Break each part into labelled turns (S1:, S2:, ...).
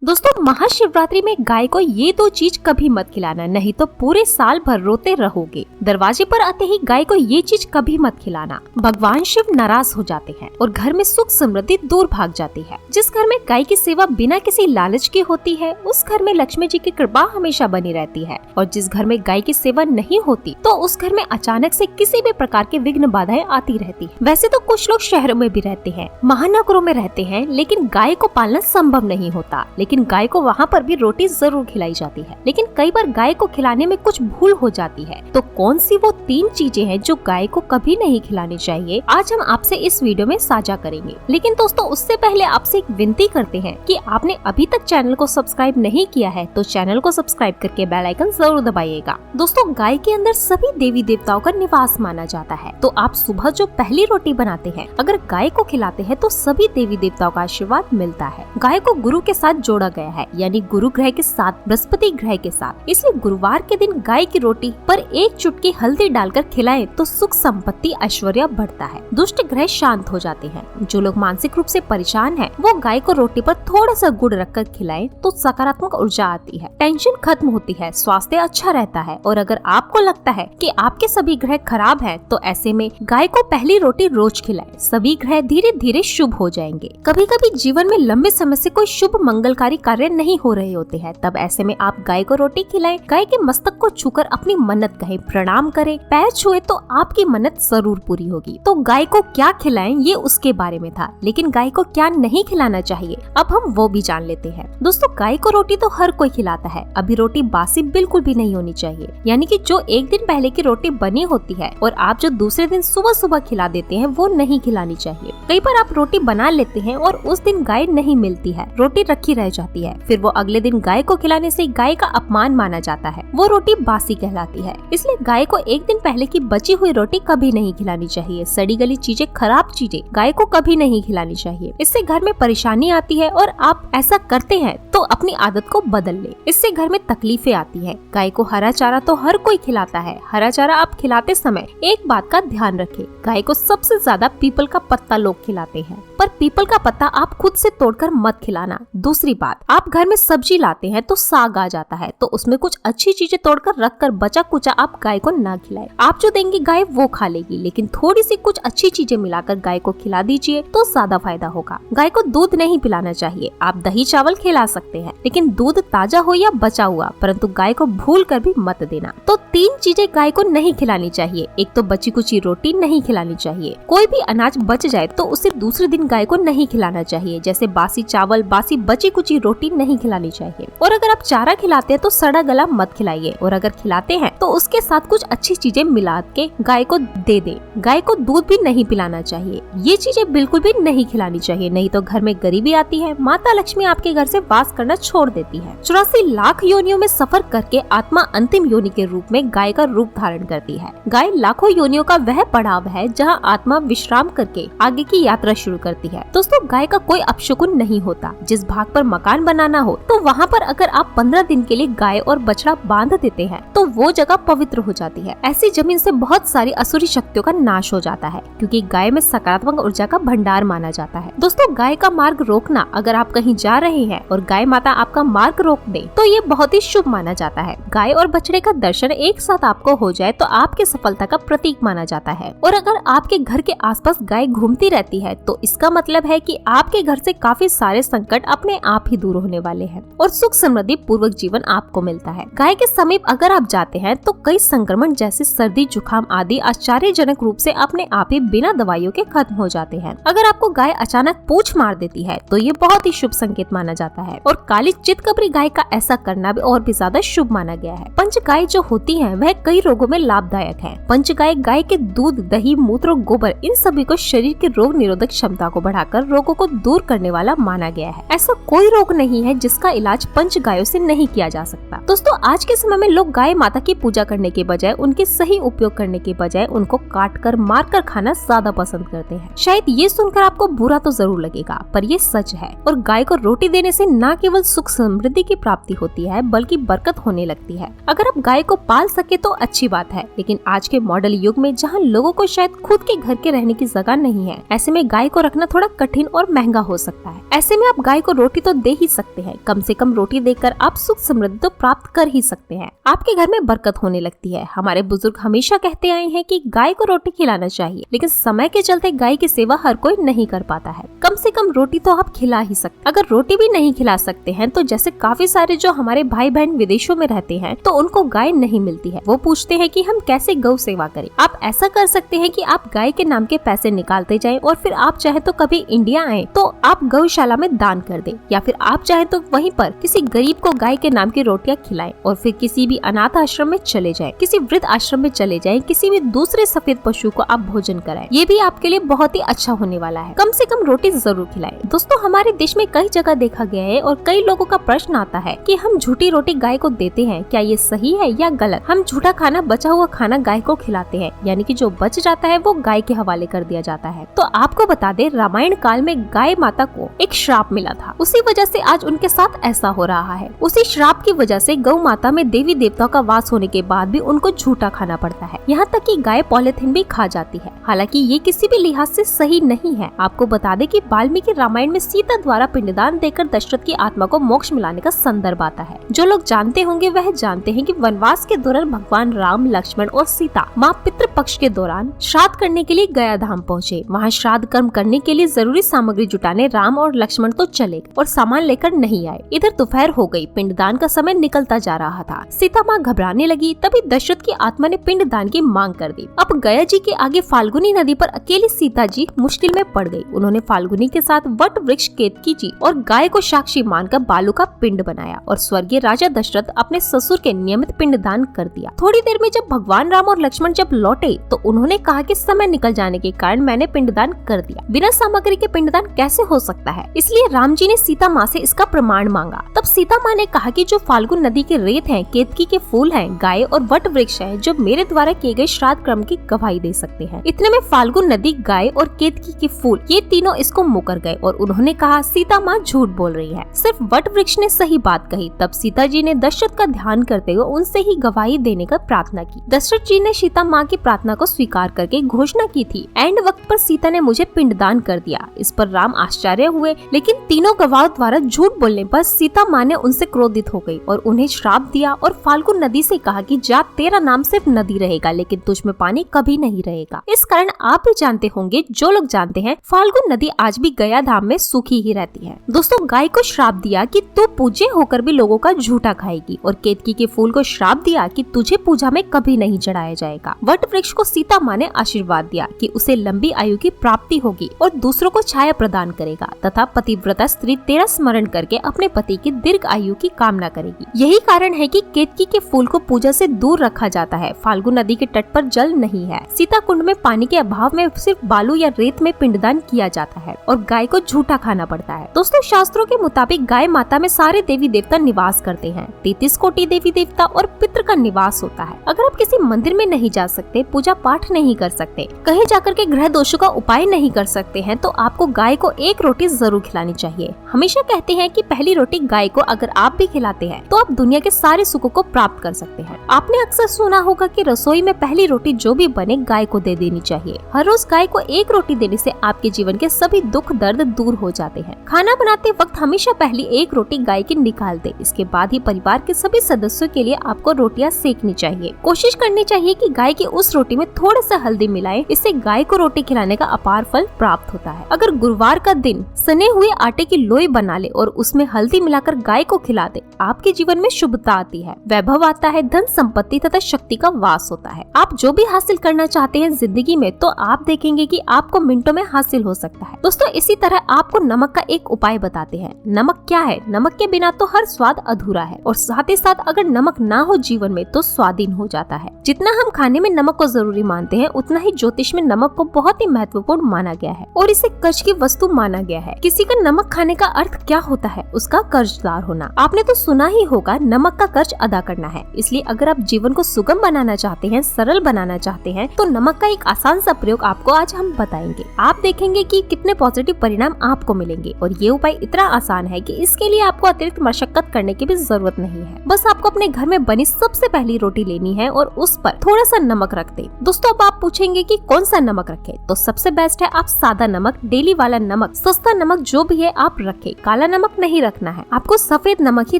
S1: दोस्तों, महाशिवरात्रि में गाय को ये दो चीज कभी मत खिलाना, नहीं तो पूरे साल भर रोते रहोगे। दरवाजे पर आते ही गाय को ये चीज कभी मत खिलाना, भगवान शिव नाराज हो जाते हैं और घर में सुख समृद्धि दूर भाग जाती है। जिस घर में गाय की सेवा बिना किसी लालच की होती है, उस घर में लक्ष्मी जी की कृपा हमेशा बनी रहती है। और जिस घर में गाय की सेवा नहीं होती, तो उस घर में अचानक से किसी भी प्रकार के विघ्न बाधाएं आती रहती है। वैसे तो कुछ लोग शहरों में भी रहते हैं, महानगरों में रहते हैं, लेकिन गाय को पालना संभव नहीं होता। लेकिन गाय को वहाँ पर भी रोटी जरूर खिलाई जाती है। लेकिन कई बार गाय को खिलाने में कुछ भूल हो जाती है। तो कौन सी वो 3 चीजें हैं जो गाय को कभी नहीं खिलानी चाहिए, आज हम आपसे इस वीडियो में साझा करेंगे। लेकिन दोस्तों, उससे पहले आपसे एक विनती करते हैं कि आपने अभी तक चैनल को सब्सक्राइब नहीं किया है तो चैनल को सब्सक्राइब करके बेल आइकन जरूर दबाइएगा। दोस्तों, गाय के अंदर सभी देवी देवताओं का निवास माना जाता है। तो आप सुबह जो पहली रोटी बनाते हैं, अगर गाय को खिलाते हैं तो सभी देवी देवताओं का आशीर्वाद मिलता है। गाय को गुरु के साथ जोड़ा गया है, यानी गुरु ग्रह के साथ बृहस्पति ग्रह के साथ। इसलिए गुरुवार के दिन गाय की रोटी पर एक चुटकी हल्दी डालकर खिलाएं तो सुख संपत्ति ऐश्वर्य बढ़ता है, दुष्ट ग्रह शांत हो जाते हैं। जो लोग मानसिक रूप से परेशान हैं, वो गाय को रोटी पर थोड़ा सा गुड़ रखकर खिलाएं तो सकारात्मक ऊर्जा आती है, टेंशन खत्म होती है, स्वास्थ्य अच्छा रहता है। और अगर आपको लगता है कि आपके सभी ग्रह खराब हैं, तो ऐसे में गाय को पहली रोटी रोज खिलाएं, सभी ग्रह धीरे धीरे शुभ हो जाएंगे। कभी कभी जीवन में लंबे समय से कोई शुभ मंगलकारी कार्य नहीं हो रहे होते हैं, तब ऐसे में आप गाय को रोटी खिलाएं, गाय के मस्तक को छूकर अपनी मन्नत कहें, प्रणाम करें, पैर छुए तो आपकी मन्नत जरूर पूरी होगी। तो गाय को क्या खिलाएं ये उसके बारे में था, लेकिन गाय को क्या नहीं खिलाना चाहिए अब हम वो भी जान लेते हैं। दोस्तों, गाय को रोटी तो हर कोई खिलाता है, अभी रोटी बासी बिल्कुल भी नहीं होनी चाहिए, यानी कि जो एक दिन पहले की रोटी बनी होती है और आप जो दूसरे दिन सुबह सुबह खिला देते हैं, वो नहीं खिलानी चाहिए। कई बार आप रोटी बना लेते हैं और उस दिन गाय नहीं मिलती है, रोटी रखी रह जाती है, फिर वो अगले दिन गाय को खिलाने से गाय का अपमान माना जाता है, वो रोटी बासी कहलाती है। इसलिए गाय को एक दिन पहले की बची हुई रोटी कभी नहीं खिलानी चाहिए। सड़ी गली चीजें, खराब चीजें गाय को कभी नहीं खिलानी चाहिए। इससे घर में परेशानी आती है और आप ऐसा करते हैं तो अपनी आदत को बदल ले, इससे घर में तकलीफें आती है। गाय को हरा चारा तो हर कोई खिलाता है, हरा चारा आप खिलाते समय एक बात का ध्यान रखें, गाय को सबसे ज्यादा पीपल का पत्ता लोग खिलाते हैं, पर पीपल का पत्ता आप खुद से तोड़कर मत खिलाना। दूसरी बात, आप घर में सब्जी लाते हैं तो साग आ जाता है, तो उसमें कुछ अच्छी चीजें तोड़कर रखकर बचा कुचा आप गाय को ना खिलाएं। आप जो देंगे गाय वो खा लेगी, लेकिन थोड़ी सी कुछ अच्छी चीजें मिलाकर गाय को खिला दीजिए तो ज्यादा फायदा होगा। गाय को दूध नहीं पिलाना चाहिए, आप दही चावल खिला सकते हैं, लेकिन दूध ताजा हो या बचा हुआ, परंतु गाय को भूल कर भी मत देना। तो 3 चीजें गाय को नहीं खिलानी चाहिए। एक तो बची कुची रोटी नहीं खिलानी चाहिए, कोई भी अनाज बच जाए तो उसे दूसरे दिन गाय को नहीं खिलाना चाहिए, जैसे बासी चावल, बासी बची कुची रोटी नहीं खिलानी चाहिए। और अगर आप चारा खिलाते हैं तो सड़ा गला मत खिलाइए, और अगर खिलाते हैं तो उसके साथ कुछ अच्छी चीजें मिला के गाय को दे दे। गाय को दूध भी नहीं पिलाना चाहिए, ये चीजें बिल्कुल भी नहीं खिलानी चाहिए, नहीं तो घर में गरीबी आती है, माता लक्ष्मी आपके घर से वास करना छोड़ देती है। 84 लाख योनियों में सफर करके आत्मा अंतिम योनि के रूप में गाय का रूप धारण करती है। गाय लाखों योनियों का वह पड़ाव है जहाँ आत्मा विश्राम करके आगे की यात्रा शुरू करती है। दोस्तों, गाय का कोई अपशकुन नहीं होता। जिस भाग पर मकान बनाना हो तो वहाँ पर अगर आप 15 दिन के लिए गाय और बछड़ा बांध देते हैं तो वो जगह पवित्र हो जाती है। ऐसी जमीन से बहुत सारी असुरी शक्तियों का नाश हो जाता है, क्योंकि गाय में सकारात्मक ऊर्जा का भंडार माना जाता है। दोस्तों, गाय का मार्ग रोकना, अगर आप कहीं जा रहे हैं और गाय माता आपका मार्ग रोक दे तो ये बहुत ही शुभ माना जाता है। गाय और बछड़े का दर्शन एक साथ आपको हो जाए तो आपकी सफलता का प्रतीक माना जाता है। और अगर आपके घर के आसपास गाय घूमती रहती है तो इसका मतलब है कि आपके घर से काफी सारे संकट अपने आप ही दूर होने वाले हैं और सुख समृद्धि पूर्वक जीवन आपको मिलता है। गाय के समीप अगर आप जाते हैं तो कई संक्रमण जैसे सर्दी, जुकाम आदि आश्चर्यजनक रूप से अपने आप ही बिना दवाइयों के खत्म हो जाते हैं। अगर आपको गाय अचानक पूंछ मार देती है तो ये बहुत ही शुभ संकेत माना जाता है, और काली चितकबरी गाय का ऐसा करना भी और भी ज्यादा शुभ माना गया है। पंच गाय जो होती है वह कई रोगों में लाभदायक है। पंच गाय के दूध, दही, मूत्र, गोबर, इन सभी को शरीर की रोग निरोधक क्षमता को बढ़ाकर रोगों को दूर करने वाला माना गया है। ऐसा कोई रोग नहीं है जिसका इलाज पंच गायों से नहीं किया जा सकता। दोस्तों, आज के समय में लोग गाय माता की पूजा करने के बजाय, उनके सही उपयोग करने के बजाय उनको काट कर मार कर खाना ज्यादा पसंद करते हैं। शायद ये सुनकर आपको बुरा तो जरूर लगेगा, पर ये सच है। और गाय को रोटी देने से न केवल सुख समृद्धि की प्राप्ति होती है, बल्कि बरकत होने लगती है। अगर आप गाय को पाल सके तो अच्छी बात है, लेकिन आज के मॉडल युग में जहाँ लोगों को शायद खुद के घर के रहने की जगह नहीं है, ऐसे में गाय को रखना थोड़ा कठिन और महंगा हो सकता है। ऐसे में आप गाय को रोटी तो दे ही सकते हैं। कम से कम रोटी देकर आप सुख समृद्धि तो प्राप्त कर ही सकते हैं। आपके घर में बरकत होने लगती है। हमारे बुजुर्ग हमेशा कहते आए हैं कि गाय को रोटी खिलाना चाहिए, लेकिन समय के चलते गाय की सेवा हर कोई नहीं कर पाता है। कम से कम रोटी तो आप खिला ही सकते। अगर रोटी भी नहीं खिला सकते हैं तो जैसे काफी सारे जो हमारे भाई बहन विदेशों में रहते हैं तो उनको गाय नहीं मिलती है, वो पूछते हैं कि हम कैसे गौ सेवा करें। आप ऐसा कर सकते हैं कि आप गाय के नाम के पैसे निकालते जाएं और फिर आप चाहे तो कभी इंडिया आए तो आप गौशाला में दान कर दें, या फिर आप चाहे तो वहीं पर किसी गरीब को गाय के नाम की रोटियां खिलाएं और फिर किसी भी अनाथ आश्रम में चले जाएं, किसी वृद्ध आश्रम में चले जाएं, किसी भी दूसरे सफेद पशु को आप भोजन कराएं। ये भी आपके लिए बहुत ही अच्छा होने वाला है। कम से कम रोटी जरूर खिलाएं। दोस्तों, हमारे देश में कई जगह देखा गया है और कई लोगों का प्रश्न आता है कि हम झूठी रोटी गाय को देते हैं, क्या ये सही है या गलत? हम झूठा खाना, बचा हुआ खाना गाय को खिलाते हैं, यानी कि जो बच जाता है वो गाय के हवाले कर दिया जाता है। तो आपको बता दें, रामायण काल में गाय माता को एक श्राप मिला था, उसी वजह से आज उनके साथ ऐसा हो रहा है। उसी श्राप की वजह से गौ माता में देवी देवताओं का वास होने के बाद भी उनको झूठा खाना पड़ता है। यहाँ तक कि गाय पॉलिथीन भी खा जाती है। हालांकि ये किसी भी लिहाज से सही नहीं है। आपको बता दें कि वाल्मीकि रामायण में सीता द्वारा पिंडदान देकर दशरथ की आत्मा को मोक्ष मिलाने का संदर्भ आता है। जो लोग जानते होंगे वह जानते हैं कि वनवास के दौरान भगवान राम, लक्ष्मण और सीता माँ पितृ पक्ष के दौरान श्राद्ध करने के लिए गया धाम पहुँचे। वहाँ श्राद्ध कर्म करने के लिए जरूरी सामग्री जुटाने राम और लक्ष्मण तो चले गए और सामान लेकर नहीं आए। इधर दोपहर हो गई, पिंडदान का समय निकलता जा रहा था। सीता माँ घबराने लगी, तभी दशरथ की आत्मा ने पिंडदान की मांग कर दी। अब गया जी के आगे फाल्गुनी नदी पर अकेली सीता जी मुश्किल में पड़ गई। उन्होंने फाल्गुनी के साथ वट वृक्ष केतकी जी और गाय को साक्षी मानकर बालू का पिंड बनाया और स्वर्गीय राजा दशरथ अपने ससुर के नियमित पिंडदान कर दिया। थोड़ी देर में जब भगवान राम और लक्ष्मण जब लौटे तो उन्होंने कहा कि समय निकल जाने के कारण मैंने पिंडदान कर दिया। बिना सामग्री के पिंडदान कैसे हो सकता है? इसलिए राम जी ने सीता माँ से इसका प्रमाण मांगा। तब सीता माँ ने कहा कि जो फाल्गुन नदी के रेत हैं, केतकी के फूल हैं, गाय और वट वृक्ष है, जो मेरे द्वारा किए गए श्राद्ध क्रम की गवाही दे सकते हैं। इतने में फाल्गुन नदी, गाय और केतकी के फूल, ये तीनों इसको मुकर गए और उन्होंने कहा सीता माँ झूठ बोल रही है, सिर्फ वट वृक्ष ने सही बात कही। तब सीता जी ने दशरथ का ध्यान करते हुए उनसे ही गवाही देने का प्रार्थना की। दशरथ जी ने सीता माँ की प्रार्थना को स्वीकार करके घोषणा की थी, एंड वक्त पर सीता ने मुझे पिंडदान कर दिया। इस पर राम आश्चर्य हुए, लेकिन तीनों गवाहों द्वारा झूठ बोलने पर सीता माँ ने उनसे क्रोधित हो गई और उन्हें श्राप दिया और फाल्गुन नदी से कहा कि जा, तेरा नाम सिर्फ नदी रहेगा, लेकिन तुझ में पानी कभी नहीं रहेगा। इस कारण आप भी जानते होंगे, जो लोग जानते हैं, फाल्गुन नदी आज भी गया धाम में सूखी ही रहती है। दोस्तों, गाय को श्राप दिया कि तू पूज्य होकर भी लोगों का झूठा खाएगी और केतकी के फूल को श्राप दिया कि तुझे पूजा में कभी नहीं चढ़ाया जाएगा। वट वृक्ष को सीता माँ ने आशीर्वाद दिया कि उसे लंबी आयु की प्राप्ति होगी और दूसरों को छाया प्रदान करेगा तथा पतिव्रता स्त्री तेरा स्मरण करके अपने पति की दीर्घ आयु की कामना करेगी। यही कारण है कि केतकी के फूल को पूजा से दूर रखा जाता है। फाल्गुन नदी के तट पर जल नहीं है। सीता कुंड में पानी के अभाव में सिर्फ बालू या रेत में पिंडदान किया जाता है और गाय को झूठा खाना पड़ता है। दोस्तों, शास्त्रों के मुताबिक गाय माता में सारे देवी देवता निवास करते हैं। 33 कोटि देवी देवता और पितृ का निवास होता है। अगर आप किसी मंदिर में नहीं जा सकते, पूजा पाठ नहीं कर सकते, कहीं जाकर के ग्रह दोषों का उपाय नहीं कर सकते हैं, तो आपको गाय को एक रोटी जरूर खिलानी चाहिए। हमेशा कहते हैं कि पहली रोटी गाय को अगर आप भी खिलाते हैं तो आप दुनिया के सारे सुखों को प्राप्त कर सकते हैं। आपने अक्सर सुना होगा कि रसोई में पहली रोटी जो भी बने गाय को दे देनी चाहिए। हर रोज गाय को एक रोटी देने से आपके जीवन के सभी दुख दर्द दूर हो जाते हैं। खाना बनाते वक्त हमेशा पहली एक रोटी गाय की निकाल दे, इसके बाद ही परिवार के सभी सदस्यों के लिए आपको रोटियां सेकनी चाहिए। कोशिश करनी चाहिए कि गाय की उस रोटी में थोड़ा सा हल्दी मिलाएं, इससे गाय को रोटी खिलाने का अपार फल प्राप्त होता है। अगर गुरुवार का दिन सने हुए आटे की लोई बना ले और उसमें हल्दी मिलाकर गाय को खिला दे, आपके जीवन में शुभता आती है, वैभव आता है, धन संपत्ति तथा शक्ति का वास होता है। आप जो भी हासिल करना चाहते हैं जिंदगी में, तो आप देखेंगे कि आपको मिनटों में हासिल हो सकता है। दोस्तों, इसी तरह आपको नमक का एक उपाय बताते हैं। नमक क्या है? नमक के बिना तो हर स्वाद अधूरा है और साथ ही साथ अगर नमक ना हो जीवन में तो स्वादहीन हो जाता है। जितना हम खाने में नमक को जरूरी मानते हैं, उतना ही ज्योतिष में नमक को बहुत ही महत्वपूर्ण माना गया है और इसे कर्ज की वस्तु माना गया है। किसी का नमक खाने का अर्थ क्या होता है? उसका कर्जदार होना। आपने तो सुना ही होगा, नमक का कर्ज अदा करना है। इसलिए अगर आप जीवन को सुगम बनाना चाहते हैं, सरल बनाना चाहते हैं, तो नमक का एक आसान सा प्रयोग आपको आज हम बताएंगे। आप देखेंगे कि कितने पॉजिटिव परिणाम आपको मिलेंगे और ये उपाय इतना आसान है कि इसके लिए आपको अतिरिक्त मशक्कत करने की भी जरूरत नहीं है। बस आपको अपने घर में बनी सबसे पहली रोटी लेनी है और उस पर थोड़ा सा नमक रख दे। दोस्तों, अब आप पूछेंगे कि कौन सा नमक रखें, तो सबसे बेस्ट है आप सादा नमक, डेली वाला नमक, सस्ता नमक जो भी है आप रखें। काला नमक नहीं रखना है, आपको सफेद नमक ही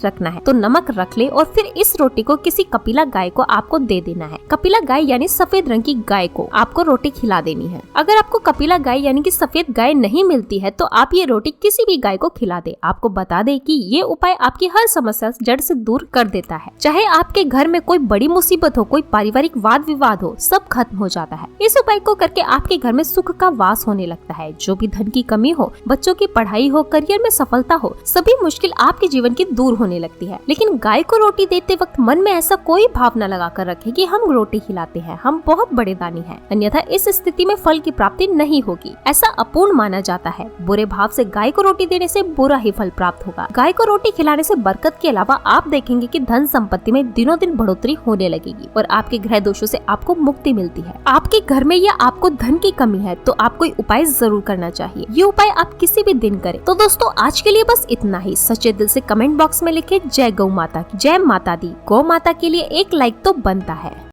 S1: रखना है। तो नमक रख ले और फिर इस रोटी को किसी कपिला गाय को आपको दे देना है। कपिला गाय यानी सफेद रंग की गाय को आपको रोटी खिला देनी है। अगर आपको कपिला गाय यानी कि सफेद गाय नहीं मिलती है तो आप ये रोटी किसी भी गाय को खिला दे। आपको बता दे कि ये उपाय आपकी हर समस्या जड़ से दूर कर देता है। चाहे आपके घर में कोई बड़ी मुसीबत हो, कोई पारिवारिक वाद विवाद हो, सब खत्म हो जाता है। इस उपाय को करके आपके घर में सुख का वास होने लगता है। जो भी धन की कमी हो, बच्चों की पढ़ाई हो, करियर में सफलता हो, सभी मुश्किल आपके जीवन की दूर होने लगती है। लेकिन गाय को रोटी देते वक्त मन में ऐसा कोई भाव न लगा कर रखे कि हम रोटी खिलाते हैं, हम बहुत बड़े दानी हैं। अन्यथा इस स्थिति में फल की प्राप्ति नहीं होगी, ऐसा अपूर्ण माना जाता है। बुरे भाव से गाय को रोटी देने से बुरा ही फल प्राप्त होगा। गाय को रोटी खिलाने से बरकत के अलावा आप देखेंगे कि धन संपत्ति में दिनों दिन बढ़ोतरी होने लगेगी और आपके ग्रह दोषों से आपको मुक्ति मिलती है। आपके घर में या आपको धन की कमी है तो आप कोई उपाय जरूर करना चाहिए। ये उपाय आप किसी भी दिन करें। तो दोस्तों आज के लिए बस इतना ही। सच्चे दिल से कमेंट बॉक्स में लिखे जय गौ माता की, जय माता दी। गौ माता के लिए एक लाइक तो बनता है।